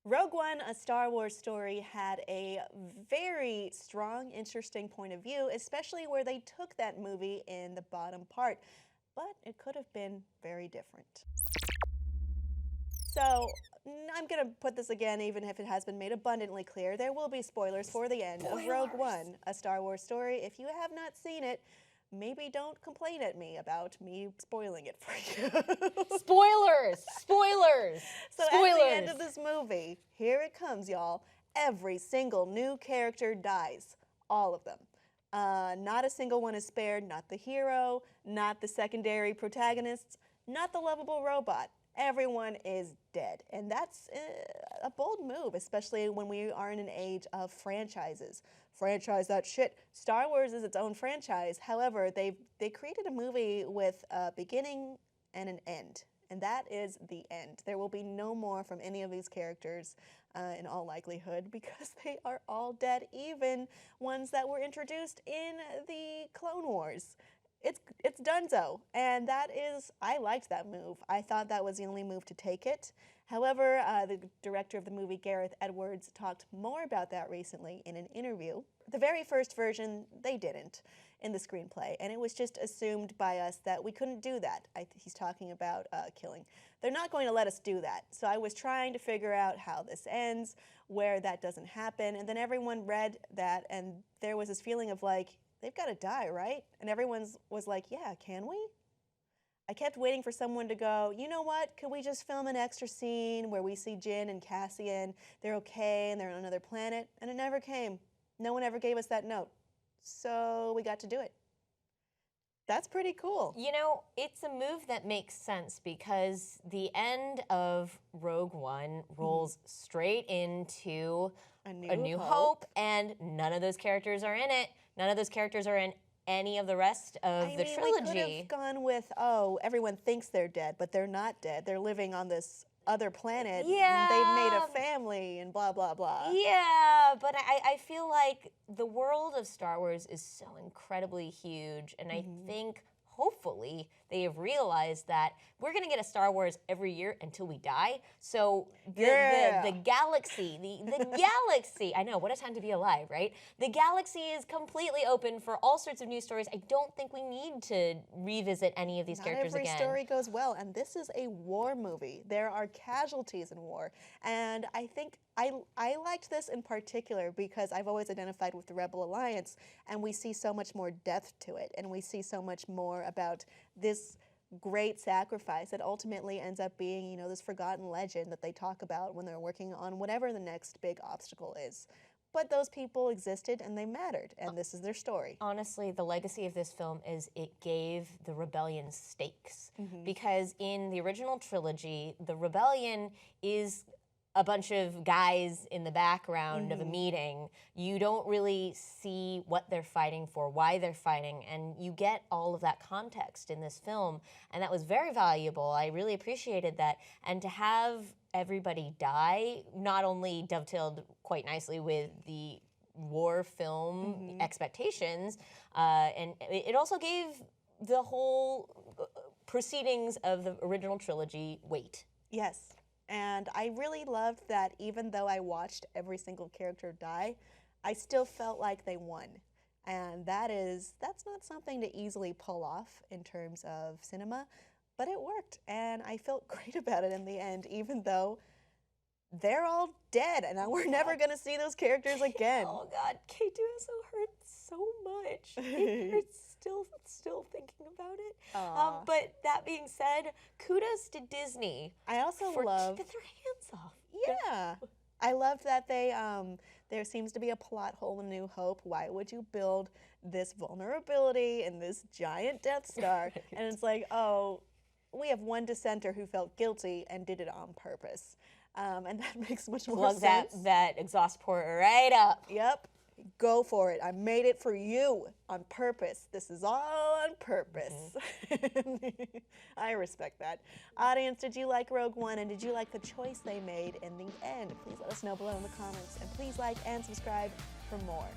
Rogue One, a Star Wars story, had a very strong, interesting point of view, especially where they took that movie in the bottom part. But it could have been very different. So, I'm going to put this again, even if it has been made abundantly clear. There will be spoilers for the end of Rogue One, a Star Wars story. If you have not seen it, maybe don't complain at me about me spoiling it for you. Spoilers! Spoilers! So Spoilers! At the end of this movie, here it comes, y'all. Every single new character dies. All of them. Not a single one is spared. Not the hero, not the secondary protagonists, not the lovable robot. Everyone is dead. And that's a bold move, especially when we are in an age of franchises. Franchise that shit. Star Wars is its own franchise. However, they created a movie with a beginning and an end. And that is the end. There will be no more from any of these characters in all likelihood because they are all dead, even ones that were introduced in the Clone Wars. It's donezo, and that is, I liked that move. I thought that was the only move to take it. However, the director of the movie, Gareth Edwards, talked more about that recently in an interview. The very first version, they didn't in the screenplay, and it was just assumed by us that we couldn't do that. He's talking about killing. They're not going to let us do that. So I was trying to figure out how this ends, where that doesn't happen, and then everyone read that, and there was this feeling of like, they've got to die, right? And everyone was like, yeah, can we? I kept waiting for someone to go, you know what, could we just film an extra scene where we see Jyn and Cassian, they're okay and they're on another planet? And it never came. No one ever gave us that note. So we got to do it. That's pretty cool. You know, it's a move that makes sense because the end of Rogue One rolls straight into A New Hope, and none of those characters are in it. None of those characters are in any of the rest of the trilogy. We could have gone with, oh, everyone thinks they're dead, but they're not dead. They're living on this other planet. Yeah. They've made a family and blah, blah, blah. Yeah, but I feel like the world of Star Wars is so incredibly huge, and I think hopefully they have realized that we're going to get a Star Wars every year until we die. So the galaxy, the galaxy, I know, what a time to be alive, right? The galaxy is completely open for all sorts of new stories. I don't think we need to revisit any of these characters again. Not every story goes well, and this is a war movie. There are casualties in war, and I think I liked this in particular because I've always identified with the Rebel Alliance, and we see so much more depth to it, and we see so much more about this great sacrifice that ultimately ends up being, you know, this forgotten legend that they talk about when they're working on whatever the next big obstacle is. But those people existed and they mattered, and this is their story. Honestly, the legacy of this film is it gave the rebellion stakes. Because in the original trilogy, the rebellion is a bunch of guys in the background of a meeting. You don't really see what they're fighting for, why they're fighting, and you get all of that context in this film, and that was very valuable. I really appreciated that. And to have everybody die not only dovetailed quite nicely with the war film expectations, and it also gave the whole proceedings of the original trilogy weight. Yes. And I really loved that even though I watched every single character die, I still felt like they won. And that's not something to easily pull off in terms of cinema, but it worked. And I felt great about it in the end, even though they're all dead and we're never going to see those characters again. Oh God, K2SO hurts so much. It hurts still thinking about it. But that being said, kudos to Disney. I also love keeping their hands off. Yeah, I loved that there seems to be a plot hole in New Hope. Why would you build this vulnerability in this giant Death Star? Right. And it's like, oh, we have one dissenter who felt guilty and did it on purpose. And that makes much more sense. Plug that exhaust port right up. Yep. Go for it. I made it for you on purpose. This is all on purpose. I respect that. Audience, did you like Rogue One, and did you like the choice they made in the end? Please let us know below in the comments, and please like and subscribe for more.